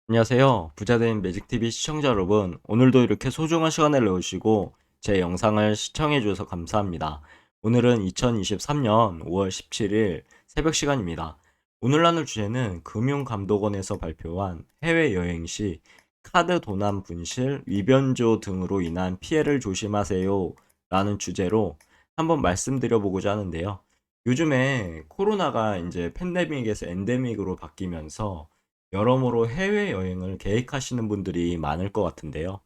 안녕하세요. 부자된 매직TV 시청자 여러분. 오늘도 이렇게 소중한 시간을 내오시고 제 영상을 시청해 주셔서 감사합니다. 오늘은 2023년 5월 17일 새벽 시간입니다. 오늘 나눌 주제는 금융감독원에서 발표한 해외여행 시 카드 도난 분실, 위변조 등으로 인한 피해를 조심하세요 라는 주제로 한번 말씀드려 보고자 하는데요. 요즘에 코로나가 이제 팬데믹에서 엔데믹으로 바뀌면서 여러모로 해외여행을 계획하시는 분들이 많을 것 같은데요.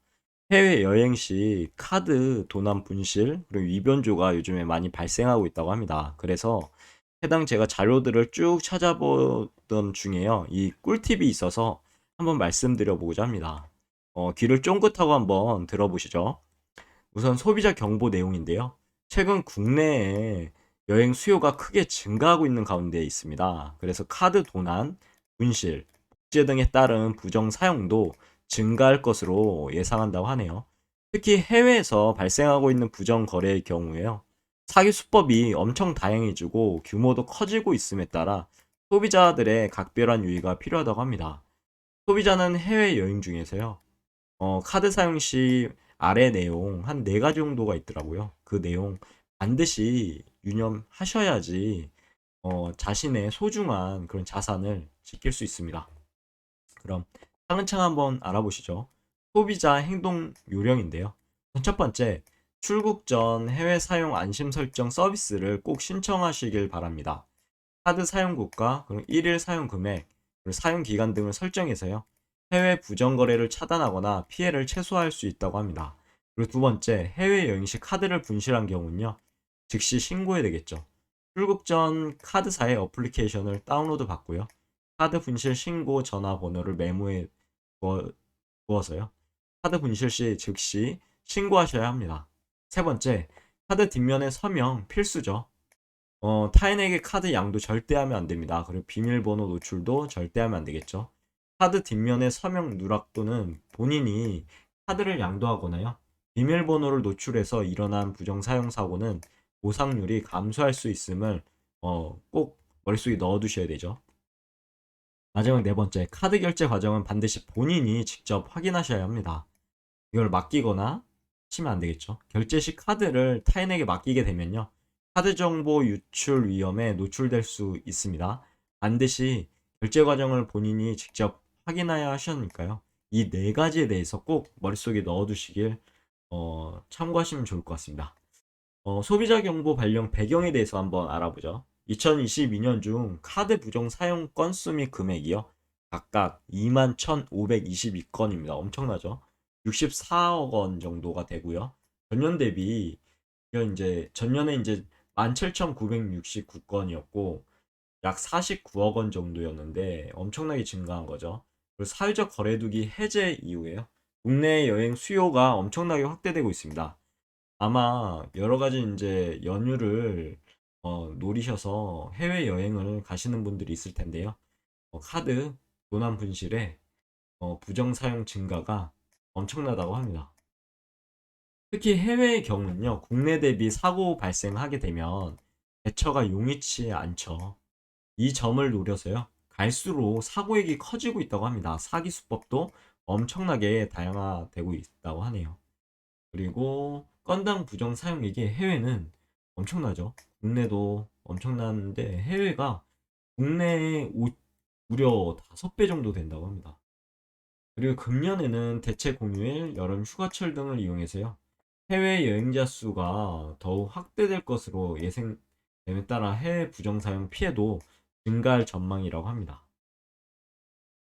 해외여행 시 카드 도난 분실 그리고 위변조가 요즘에 많이 발생하고 있다고 합니다. 그래서 해당 제가 자료들을 쭉 찾아보던 중에요. 이 꿀팁이 있어서 한번 말씀드려 보고자 합니다. 귀를 쫑긋하고 한번 들어보시죠. 우선 소비자 경보 내용인데요. 최근 국내에 여행 수요가 크게 증가하고 있는 가운데 있습니다. 그래서 카드 도난, 분실, 복제 등에 따른 부정 사용도 증가할 것으로 예상한다고 하네요. 특히 해외에서 발생하고 있는 부정 거래의 경우에요. 사기 수법이 엄청 다양해지고 규모도 커지고 있음에 따라 소비자들의 각별한 유의가 필요하다고 합니다. 소비자는 해외 여행 중에서요. 카드 사용 시 아래 내용 한 네 가지 정도가 있더라고요. 그 내용 반드시 유념하셔야지 자신의 소중한 그런 자산을 지킬 수 있습니다. 그럼 차근차근 한번 알아보시죠. 소비자 행동 요령인데요. 첫 번째, 출국 전 해외 사용 안심 설정 서비스를 꼭 신청하시길 바랍니다. 카드 사용 국가, 그리고 1일 사용 금액, 그리고 사용 기간 등을 설정해서요. 해외 부정 거래를 차단하거나 피해를 최소화할 수 있다고 합니다. 그리고 두 번째, 해외 여행 시 카드를 분실한 경우는요. 즉시 신고해야 되겠죠. 출국 전 카드사의 어플리케이션을 다운로드 받고요. 카드 분실 신고 전화번호를 메모해 두어서요. 카드 분실 시 즉시 신고하셔야 합니다. 세 번째, 카드 뒷면의 서명 필수죠. 타인에게 카드 양도 절대 하면 안 됩니다. 그리고 비밀번호 노출도 절대 하면 안 되겠죠. 카드 뒷면의 서명 누락 또는 본인이 카드를 양도하거나요. 비밀번호를 노출해서 일어난 부정사용 사고는 보상률이 감소할 수 있음을 꼭 머릿속에 넣어두셔야 되죠. 마지막 네 번째, 카드 결제 과정은 반드시 본인이 직접 확인하셔야 합니다. 이걸 맡기거나 치면 안 되겠죠. 결제 시 카드를 타인에게 맡기게 되면요. 카드 정보 유출 위험에 노출될 수 있습니다. 반드시 결제 과정을 본인이 직접 확인해야 하시니까요. 이 네 가지에 대해서 꼭 머릿속에 넣어두시길 참고하시면 좋을 것 같습니다. 소비자 경보 발령 배경에 대해서 한번 알아보죠. 2022년 중 카드 부정 사용 건수 및 금액이요. 각각 21,522건입니다. 엄청나죠? 64억 원 정도가 되고요. 전년 대비 이건 이제 전년에 이제 17,969건이었고 약 49억 원 정도였는데 엄청나게 증가한 거죠. 그리고 사회적 거래두기 해제 이후에요. 국내 여행 수요가 엄청나게 확대되고 있습니다. 아마 여러 가지 이제 연휴를 노리셔서 해외 여행을 가시는 분들이 있을 텐데요. 카드 도난 분실에 부정 사용 증가가 엄청나다고 합니다. 특히 해외의 경우는요, 국내 대비 사고 발생하게 되면 대처가 용이치 않죠. 이 점을 노려서요, 갈수록 사고액이 커지고 있다고 합니다. 사기 수법도 엄청나게 다양화되고 있다고 하네요. 그리고 건당 부정 사용액이 해외는 엄청나죠. 국내도 엄청난데 해외가 국내의 무려 5배 정도 된다고 합니다. 그리고 금년에는 대체 공휴일, 여름 휴가철 등을 이용해서요. 해외 여행자 수가 더욱 확대될 것으로 예상됨에 따라 해외 부정 사용 피해도 증가할 전망이라고 합니다.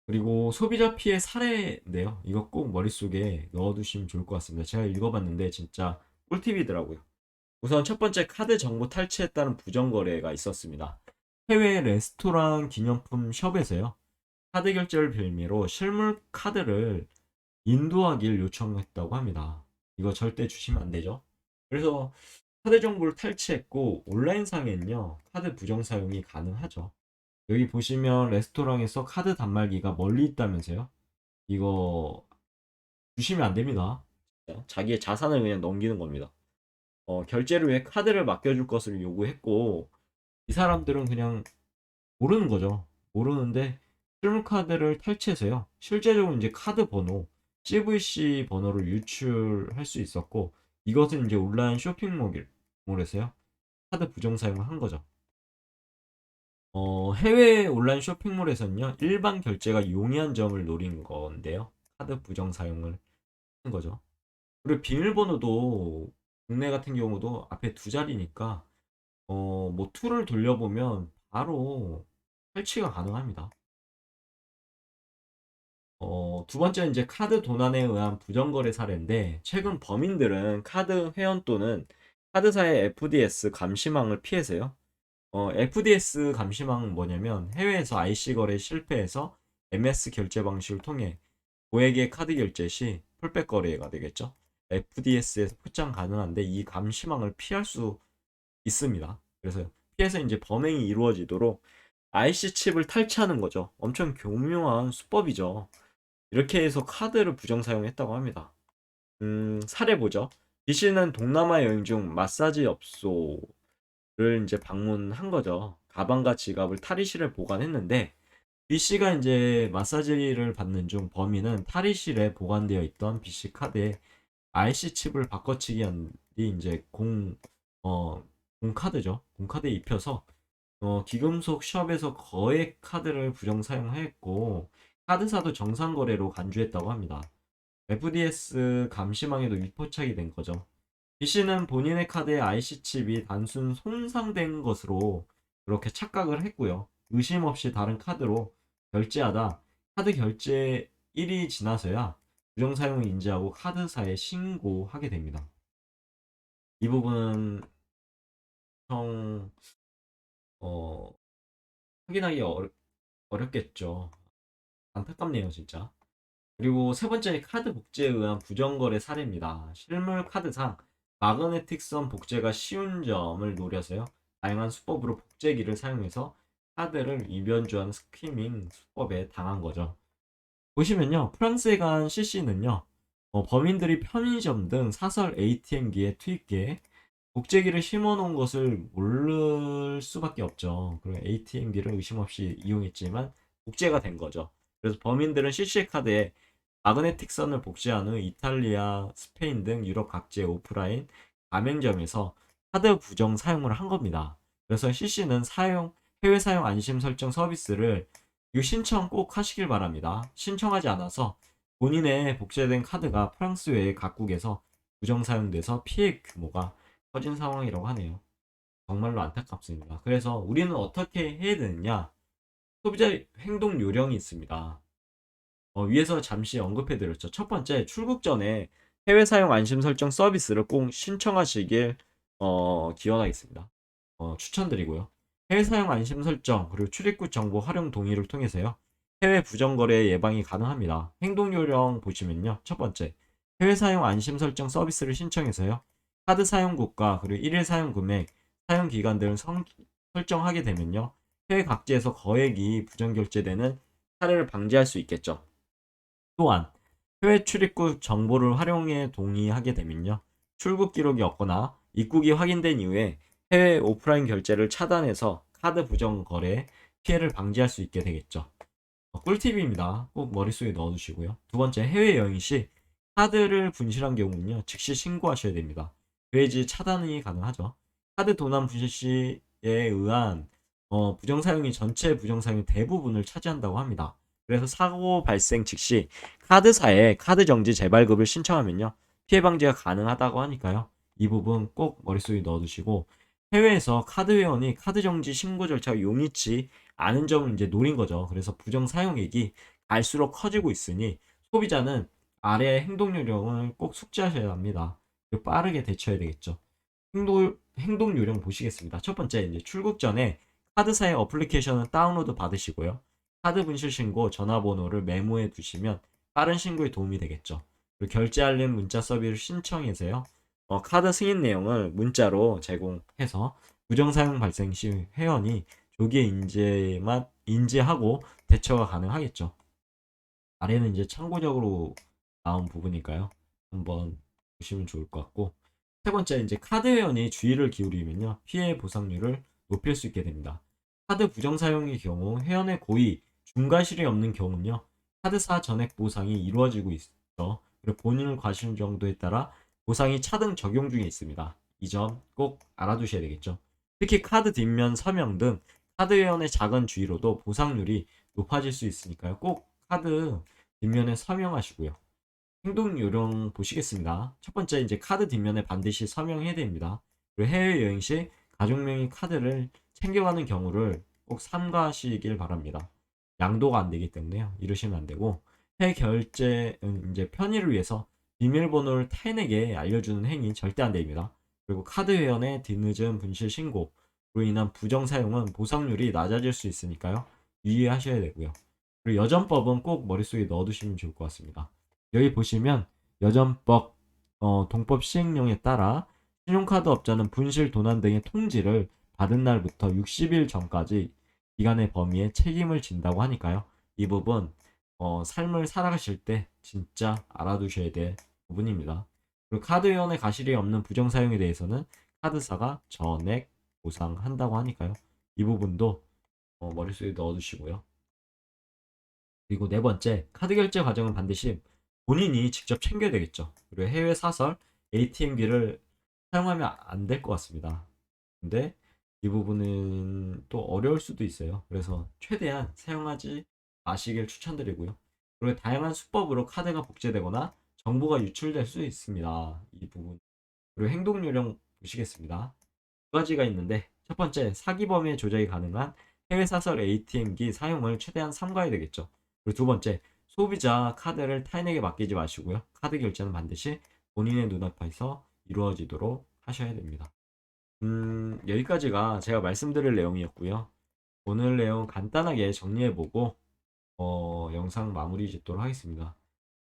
그리고 소비자 피해 사례인데요. 이거 꼭 머릿속에 넣어두시면 좋을 것 같습니다. 제가 읽어봤는데 진짜 꿀팁이더라고요. 우선 첫 번째 카드 정보 탈취에 따른 부정 거래가 있었습니다. 해외 레스토랑 기념품 숍에서요. 카드 결제를 빌미로 실물 카드를 인도하길 요청했다고 합니다. 이거 절대 주시면 안 되죠. 그래서 카드 정보를 탈취했고 온라인상에는요. 카드 부정 사용이 가능하죠. 여기 보시면 레스토랑에서 카드 단말기가 멀리 있다면서요. 이거 주시면 안 됩니다. 자기의 자산을 그냥 넘기는 겁니다. 결제를 위해 카드를 맡겨줄 것을 요구했고 이 사람들은 그냥 모르는 거죠. 모르는데 실물카드를 탈취해서요. 실제적으로 이제 카드 번호, CVC 번호를 유출할 수 있었고, 이것은 이제 온라인 쇼핑몰에서요. 카드 부정 사용을 한 거죠. 해외 온라인 쇼핑몰에서는요, 일반 결제가 용이한 점을 노린 건데요. 카드 부정 사용을 한 거죠. 그리고 비밀번호도 국내 같은 경우도 앞에 두 자리니까 뭐 툴을 돌려보면 바로 탈취가 가능합니다. 두 번째는 이제 카드 도난에 의한 부정거래 사례인데, 최근 범인들은 카드 회원 또는 카드사의 FDS 감시망을 피해서요. FDS 감시망은 뭐냐면 해외에서 IC 거래 실패해서 MS 결제 방식을 통해 고액의 카드 결제 시 풀백 거래가 되겠죠. FDS에서 포착 가능한데 이 감시망을 피할 수 있습니다. 그래서 피해서 이제 범행이 이루어지도록 IC 칩을 탈취하는 거죠. 엄청 교묘한 수법이죠. 이렇게 해서 카드를 부정 사용했다고 합니다. 사례 보죠. B 씨는 동남아 여행 중 마사지 업소를 이제 방문한 거죠. 가방과 지갑을 탈의실에 보관했는데 B 씨가 이제 마사지를 받는 중 범인은 탈의실에 보관되어 있던 B 씨 카드에 IC 칩을 바꿔치기 한 뒤 이제 공카드죠. 공카드에 입혀서 기금속 숍에서 거액 카드를 부정 사용했고 카드사도 정상 거래로 간주했다고 합니다. FDS 감시망에도 위포착이 된 거죠. B 씨는 본인의 카드의 IC 칩이 단순 손상된 것으로 그렇게 착각을 했고요. 의심 없이 다른 카드로 결제하다 카드 결제 1이 지나서야 부정 사용을 인지하고 카드사에 신고하게 됩니다. 이 부분은 형 확인하기 어렵겠죠. 안타깝네요, 진짜. 그리고 세 번째 카드 복제에 의한 부정거래 사례입니다. 실물 카드상 마그네틱선 복제가 쉬운 점을 노려서요. 다양한 수법으로 복제기를 사용해서 카드를 위변조한 스키밍 수법에 당한 거죠. 보시면요. 프랑스에 간 CC는요. 범인들이 편의점 등 사설 ATM기에 투입기에 복제기를 심어놓은 것을 모를 수밖에 없죠. 그리고 ATM기를 의심 없이 이용했지만 복제가 된 거죠. 그래서 범인들은 CC 카드에 마그네틱 선을 복제한 후 이탈리아, 스페인 등 유럽 각지의 오프라인 가맹점에서 카드 부정 사용을 한 겁니다. 그래서 CC는 해외 사용 안심 설정 서비스를 이 신청 꼭 하시길 바랍니다. 신청하지 않아서 본인의 복제된 카드가 프랑스 외의 각국에서 부정 사용돼서 피해 규모가 커진 상황이라고 하네요. 정말로 안타깝습니다. 그래서 우리는 어떻게 해야 되느냐? 소비자 행동 요령이 있습니다. 위에서 잠시 언급해드렸죠. 첫 번째, 출국 전에 해외 사용 안심 설정 서비스를 꼭 신청하시길 기원하겠습니다. 추천드리고요. 해외 사용 안심 설정 그리고 출입국 정보 활용 동의를 통해서요. 해외 부정거래 예방이 가능합니다. 행동 요령 보시면요. 첫 번째, 해외 사용 안심 설정 서비스를 신청해서요. 카드 사용국가 그리고 1일 사용 금액, 사용 기간 등을 설정하게 되면요. 해외 각지에서 거액이 부정 결제되는 사례를 방지할 수 있겠죠. 또한 해외 출입국 정보를 활용해 동의하게 되면요. 출국 기록이 없거나 입국이 확인된 이후에 해외 오프라인 결제를 차단해서 카드 부정 거래 피해를 방지할 수 있게 되겠죠. 꿀팁입니다. 꼭 머릿속에 넣어두시고요. 두 번째, 해외여행 시 카드를 분실한 경우는요. 즉시 신고하셔야 됩니다. 그래야지 차단이 가능하죠. 카드 도난 분실 시에 의한 부정 사용이 전체 부정 사용의 대부분을 차지한다고 합니다. 그래서 사고 발생 즉시 카드사에 카드 정지 재발급을 신청하면요. 피해 방지가 가능하다고 하니까요. 이 부분 꼭 머릿속에 넣어두시고 해외에서 카드 회원이 카드 정지 신고 절차가 용이치 않은 점을 이제 노린 거죠. 그래서 부정 사용액이 갈수록 커지고 있으니 소비자는 아래 행동 요령을 꼭 숙지하셔야 합니다. 빠르게 대처해야 되겠죠. 행동 요령 보시겠습니다. 첫 번째, 이제 출국 전에 카드사의 어플리케이션을 다운로드 받으시고요. 카드 분실 신고 전화번호를 메모해 두시면 빠른 신고에 도움이 되겠죠. 그리고 결제 알림 문자 서비스를 신청해서요. 카드 승인 내용을 문자로 제공해서 부정 사용 발생 시 회원이 조기에 인지하고 대처가 가능하겠죠. 아래는 이제 참고적으로 나온 부분이니까요. 한번 보시면 좋을 것 같고, 세 번째, 이제 카드 회원이 주의를 기울이면요. 피해 보상률을 높일 수 있게 됩니다. 카드 부정 사용의 경우 회원의 고의, 중과실이 없는 경우는요, 카드사 전액 보상이 이루어지고 있죠. 그리고 본인을 과실 정도에 따라 보상이 차등 적용 중에 있습니다. 이 점 꼭 알아두셔야 되겠죠. 특히 카드 뒷면 서명 등 카드 회원의 작은 주의로도 보상률이 높아질 수 있으니까요. 꼭 카드 뒷면에 서명하시고요. 행동 요령 보시겠습니다. 첫 번째, 이제 카드 뒷면에 반드시 서명해야 됩니다. 그리고 해외여행 시 가족명의 카드를 챙겨가는 경우를 꼭 삼가하시길 바랍니다. 양도가 안 되기 때문에요. 이러시면 안 되고, 해외 결제는 이제 편의를 위해서 비밀번호를 타인에게 알려주는 행위 절대 안 됩니다. 그리고 카드 회원의 뒤늦은 분실 신고로 인한 부정 사용은 보상률이 낮아질 수 있으니까요. 유의하셔야 되고요. 그리고 여전법은 꼭 머릿속에 넣어두시면 좋을 것 같습니다. 여기 보시면 여전법 동법 시행령에 따라 신용카드 업자는 분실 도난 등의 통지를 받은 날부터 60일 전까지 기간의 범위에 책임을 진다고 하니까요. 이 부분 삶을 살아가실 때 진짜 알아두셔야 될 부분입니다. 그리고 카드 회원의 가실이 없는 부정 사용에 대해서는 카드사가 전액 보상한다고 하니까요. 이 부분도 머릿속에 넣어두시고요. 그리고 네 번째, 카드 결제 과정은 반드시 본인이 직접 챙겨야 되겠죠. 그리고 해외 사설 ATM기를 사용하면 안 될 것 같습니다. 근데 이 부분은 또 어려울 수도 있어요. 그래서 최대한 사용하지 마시길 추천드리고요. 그리고 다양한 수법으로 카드가 복제되거나 정보가 유출될 수 있습니다. 이 부분. 그리고 행동 요령 보시겠습니다. 두 가지가 있는데, 첫 번째, 사기 범위의 조작이 가능한 해외 사설 ATM기 사용을 최대한 삼가야 되겠죠. 그리고 두 번째, 소비자 카드를 타인에게 맡기지 마시고요. 카드 결제는 반드시 본인의 눈앞에서 이루어지도록 하셔야 됩니다. 여기까지가 제가 말씀드릴 내용이었고요. 오늘 내용 간단하게 정리해보고 영상 마무리 짓도록 하겠습니다.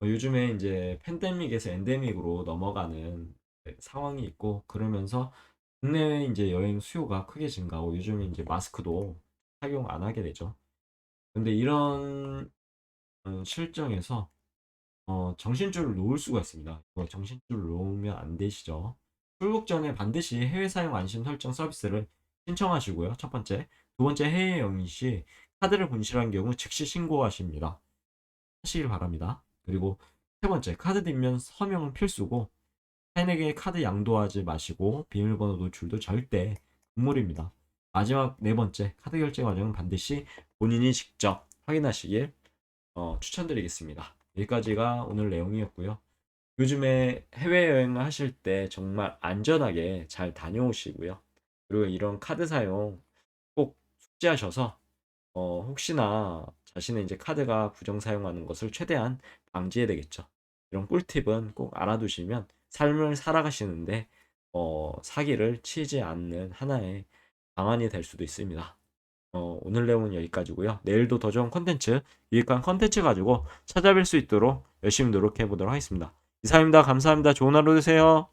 요즘에 이제 팬데믹에서 엔데믹으로 넘어가는 상황이 있고, 그러면서 국내외 이제 여행 수요가 크게 증가하고, 요즘에 이제 마스크도 착용 안 하게 되죠. 근데 이런 실정에서 정신줄을 놓을 수가 있습니다. 정신줄을 놓으면 안 되시죠. 출국 전에 반드시 해외 사용 안심 설정 서비스를 신청하시고요. 첫 번째. 두 번째, 해외 영위 시 카드를 분실한 경우 즉시 신고하십니다. 하시길 바랍니다. 그리고 세 번째, 카드 뒷면 서명은 필수고 타인에게 카드 양도하지 마시고 비밀번호 노출도 절대 금물입니다. 마지막 네 번째, 카드 결제 과정은 반드시 본인이 직접 확인하시길 추천드리겠습니다. 여기까지가 오늘 내용이었고요. 요즘에 해외여행을 하실 때 정말 안전하게 잘 다녀오시고요. 그리고 이런 카드 사용 꼭 숙지하셔서 혹시나 자신의 이제 카드가 부정 사용하는 것을 최대한 방지해야 되겠죠. 이런 꿀팁은 꼭 알아두시면 삶을 살아가시는데 사기를 치지 않는 하나의 방안이 될 수도 있습니다. 오늘 내용은 여기까지고요. 내일도 더 좋은 컨텐츠, 유익한 컨텐츠 가지고 찾아뵐 수 있도록 열심히 노력해 보도록 하겠습니다. 이상입니다. 감사합니다. 좋은 하루 되세요.